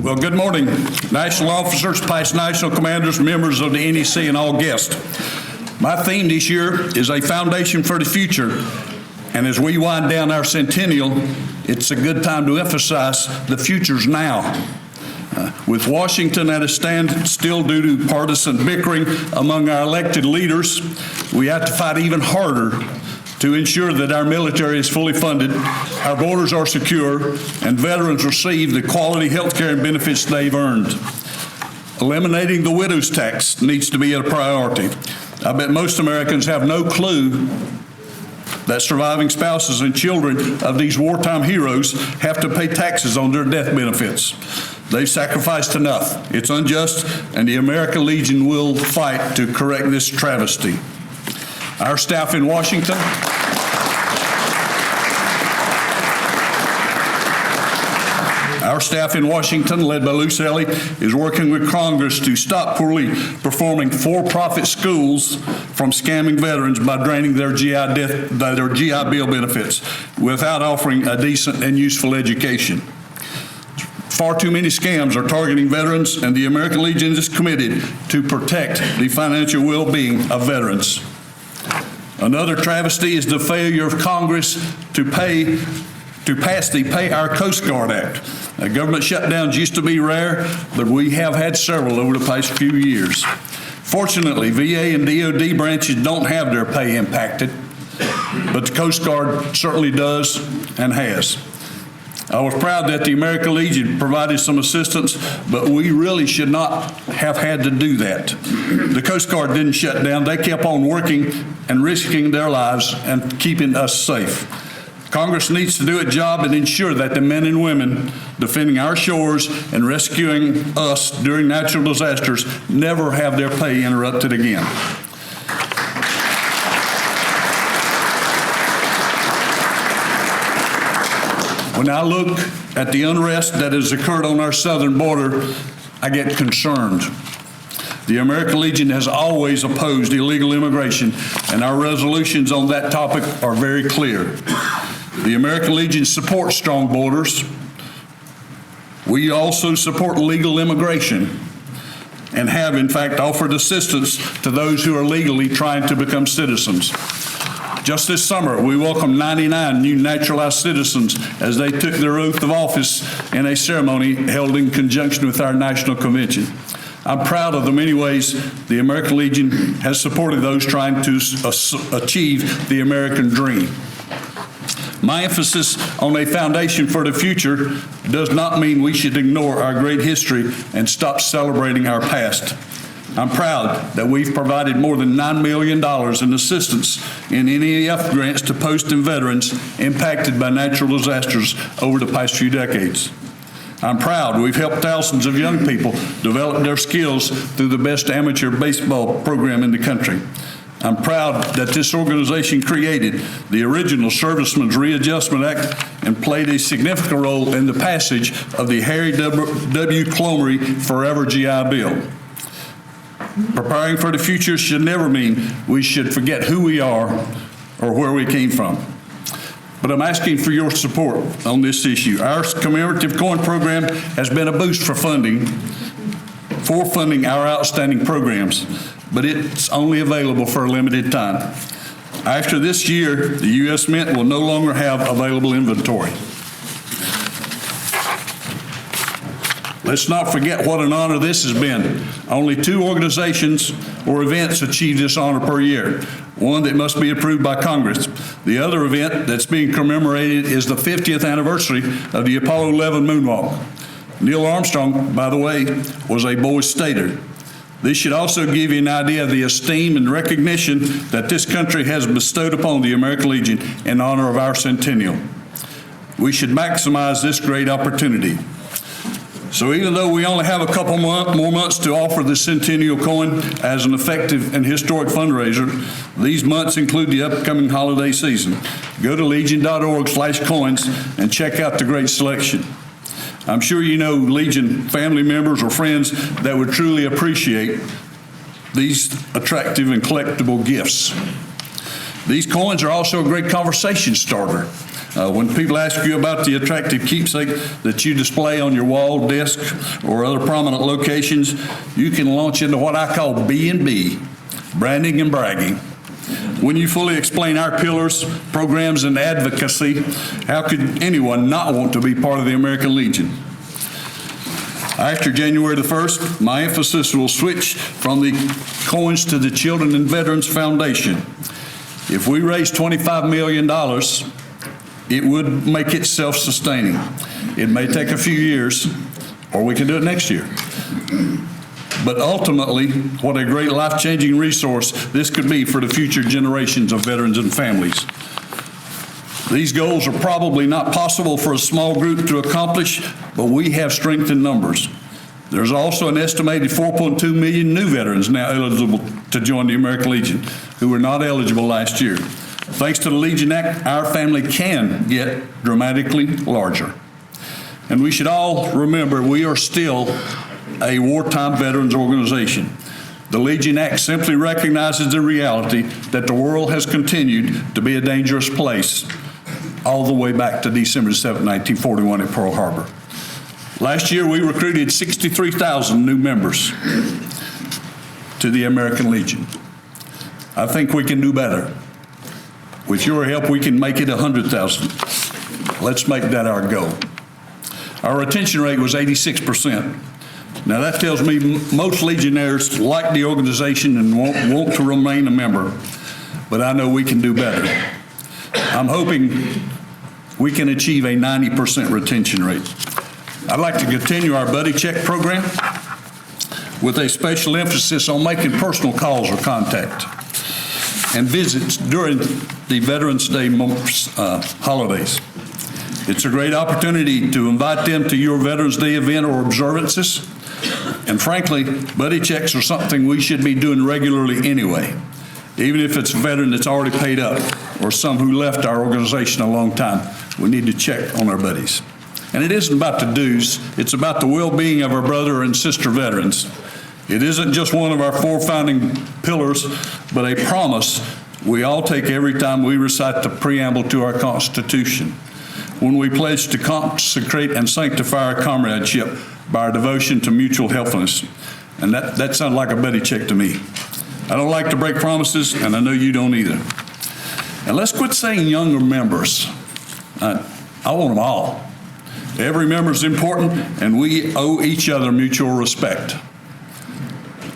Well, good morning, national officers, past national commanders, members of the NEC, and all guests. My theme this year is a foundation for the future. And as we wind down our centennial, it's a good time to emphasize the future's now. With Washington at a standstill due to partisan bickering among our elected leaders, we have to fight even harder to ensure that our military is fully funded, our borders are secure, and veterans receive the quality health care and benefits they've earned. Eliminating the widow's tax needs to be a priority. I bet most Americans have no clue that surviving spouses and children of these wartime heroes have to pay taxes on their death benefits. They've sacrificed enough. It's unjust, and the American Legion will fight to correct this travesty. Our staff in Washington led by Lou Selly, is working with Congress to stop poorly performing for-profit schools from scamming veterans by draining their GI Bill benefits without offering a decent and useful education. Far too many scams are targeting veterans, and the American Legion is committed to protect the financial well-being of veterans. Another travesty is the failure of Congress to pass the Pay Our Coast Guard Act. Government shutdowns used to be rare, but we have had several over the past few years. Fortunately, VA and DOD branches don't have their pay impacted, but the Coast Guard certainly does and has. I was proud that the American Legion provided some assistance, but we really should not have had to do that. The Coast Guard didn't shut down. They kept on working and risking their lives and keeping us safe. Congress needs to do its job and ensure that the men and women defending our shores and rescuing us during natural disasters never have their pay interrupted again. When I look at the unrest that has occurred on our southern border, I get concerned. The American Legion has always opposed illegal immigration, and our resolutions on that topic are very clear. The American Legion supports strong borders. We also support legal immigration and have, in fact, offered assistance to those who are legally trying to become citizens. Just this summer, we welcomed 99 new naturalized citizens as they took their oath of office in a ceremony held in conjunction with our national convention. I'm proud of the many ways the American Legion has supported those trying to achieve the American dream. My emphasis on a foundation for the future does not mean we should ignore our great history and stop celebrating our past. I'm proud that we've provided more than $9 million in assistance in NEF grants to post and veterans impacted by natural disasters over the past few decades. I'm proud we've helped thousands of young people develop their skills through the best amateur baseball program in the country. I'm proud that this organization created the original Servicemen's Readjustment Act and played a significant role in the passage of the Harry W. Clomery Forever GI Bill. Preparing for the future should never mean we should forget who we are or where we came from. But I'm asking for your support on this issue. Our commemorative coin program has been a boost for funding our outstanding programs, but it's only available for a limited time. After this year, the U.S. Mint will no longer have available inventory. Let's not forget what an honor this has been. Only 2 organizations or events achieve this honor per year. One that must be approved by Congress. The other event that's being commemorated is the 50th anniversary of the Apollo 11 moonwalk. Neil Armstrong, by the way, was a Boy Stater. This should also give you an idea of the esteem and recognition that this country has bestowed upon the American Legion in honor of our centennial. We should maximize this great opportunity. So even though we only have a couple more months to offer the Centennial Coin as an effective and historic fundraiser, these months include the upcoming holiday season. Go to legion.org/coins and check out the great selection. I'm sure you know Legion family members or friends that would truly appreciate these attractive and collectible gifts. These coins are also a great conversation starter. When people ask you about the attractive keepsake that you display on your wall, desk, or other prominent locations, you can launch into what I call B&B, branding and bragging. When you fully explain our pillars, programs, and advocacy, how could anyone not want to be part of the American Legion? After January the 1st, my emphasis will switch from the coins to the Children and Veterans Foundation. If we raise $25 million, it would make it self-sustaining. It may take a few years, or we can do it next year. But ultimately, what a great life-changing resource this could be for the future generations of veterans and families. These goals are probably not possible for a small group to accomplish, but we have strength in numbers. There's also an estimated 4.2 million new veterans now eligible to join the American Legion who were not eligible last year. Thanks to the Legion Act, our family can get dramatically larger. And we should all remember we are still a wartime veterans organization. The Legion Act simply recognizes the reality that the world has continued to be a dangerous place all the way back to December 7, 1941 at Pearl Harbor. Last year, we recruited 63,000 new members to the American Legion. I think we can do better. With your help, we can make it 100,000. Let's make that our goal. Our retention rate was 86%. Now that tells me most Legionnaires like the organization and want to remain a member, but I know we can do better. I'm hoping we can achieve a 90% retention rate. I'd like to continue our buddy check program with a special emphasis on making personal calls or contact and visits during the Veterans Day holidays. It's a great opportunity to invite them to your Veterans Day event or observances. And frankly, buddy checks are something we should be doing regularly anyway, even if it's a veteran that's already paid up or some who left our organization a long time. We need to check on our buddies. And it isn't about the dues, it's about the well-being of our brother and sister veterans. It isn't just one of our 4 founding pillars, but a promise we all take every time we recite the preamble to our Constitution, when we pledge to consecrate and sanctify our comradeship by our devotion to mutual helpfulness. And that sounds like a buddy check to me. I don't like to break promises, and I know you don't either. And let's quit saying younger members. I want them all. Every member is important, and we owe each other mutual respect.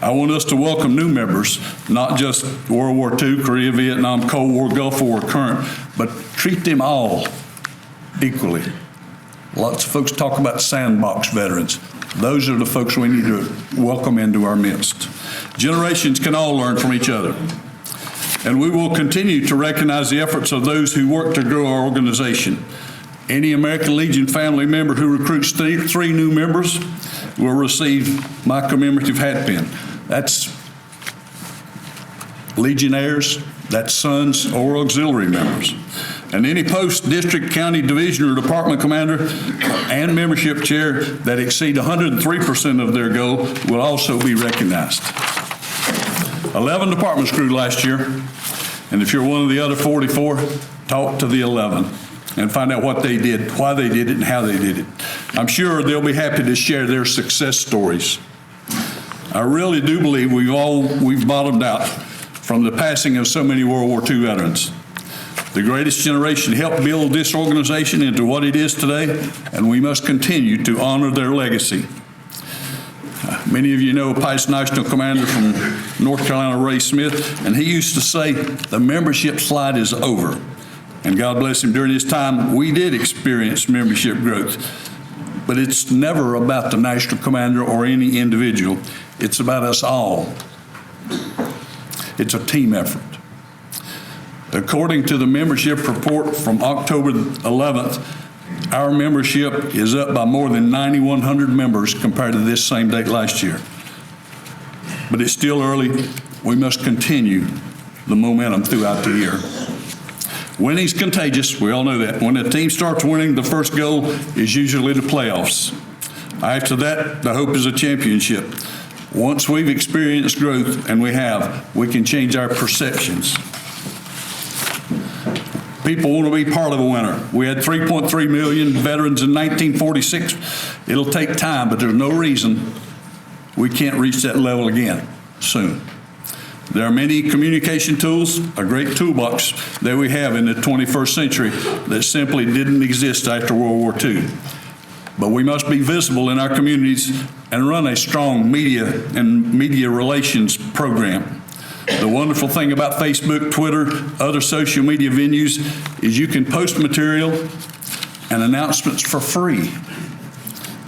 I want us to welcome new members, not just World War II, Korea, Vietnam, Cold War, Gulf War, current, but treat them all equally. Lots of folks talk about sandbox veterans. Those are the folks we need to welcome into our midst. Generations can all learn from each other. And we will continue to recognize the efforts of those who work to grow our organization. Any American Legion family member who recruits 3 new members will receive my commemorative hat pin. That's Legionnaires, that's sons or auxiliary members. And any post, district, county, division, or department commander and membership chair that exceed 103% of their goal will also be recognized. 11 departments grew last year, and if you're one of the other 44, talk to the 11 and find out what they did, why they did it, and how they did it. I'm sure they'll be happy to share their success stories. I really do believe we've bottomed out from the passing of so many World War II veterans. The greatest generation helped build this organization into what it is today, and we must continue to honor their legacy. Many of you know Vice National Commander from North Carolina, Ray Smith, and he used to say, the membership slide is over. And God bless him, during his time, we did experience membership growth. But it's never about the National Commander or any individual. It's about us all. It's a team effort. According to the membership report from October 11th, our membership is up by more than 9,100 members compared to this same date last year. But it's still early. We must continue the momentum throughout the year. Winning's contagious, we all know that. When a team starts winning, the first goal is usually the playoffs. After that, the hope is a championship. Once we've experienced growth, and we can change our perceptions. People want to be part of a winner. We had 3.3 million veterans in 1946. It'll take time, but there's no reason we can't reach that level again soon. There are many communication tools, a great toolbox that we have in the 21st century that simply didn't exist after World War II. But we must be visible in our communities and run a strong media and media relations program. The wonderful thing about Facebook, Twitter, other social media venues is you can post material and announcements for free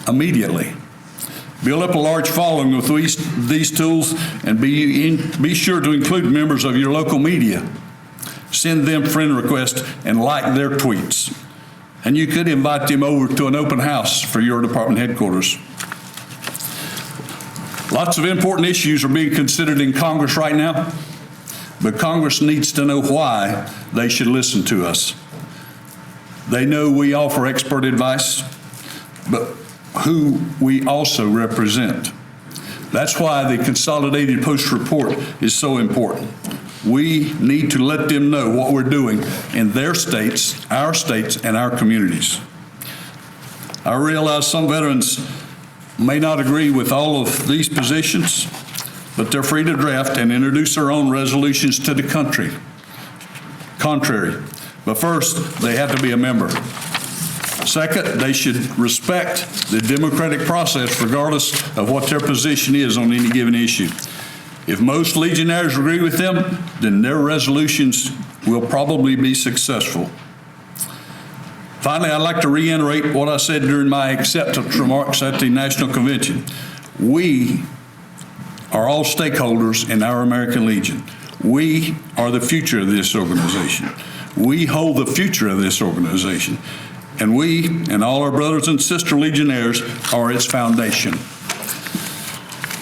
immediately. Build up a large following with these tools and be sure to include members of your local media. Send them friend requests and like their tweets. And you could invite them over to an open house for your department headquarters. Lots of important issues are being considered in Congress right now, but Congress needs to know why they should listen to us. They know we offer expert advice, but who we also represent. That's why the Consolidated Post report is so important. We need to let them know what we're doing in their states, and our communities. I realize some veterans may not agree with all of these positions, but they're free to draft and introduce their own resolutions to the contrary. But first, they have to be a member. Second, they should respect the democratic process regardless of what their position is on any given issue. If most Legionnaires agree with them, then their resolutions will probably be successful. Finally, I'd like to reiterate what I said during my acceptance remarks at the National Convention. We are all stakeholders in our American Legion. We are the future of this organization. We hold the future of this organization. And we and all our brothers and sister Legionnaires are its foundation.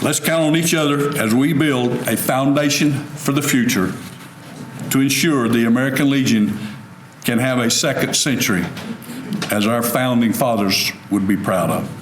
Let's count on each other as we build a foundation for the future to ensure the American Legion can have a second century as our founding fathers would be proud of.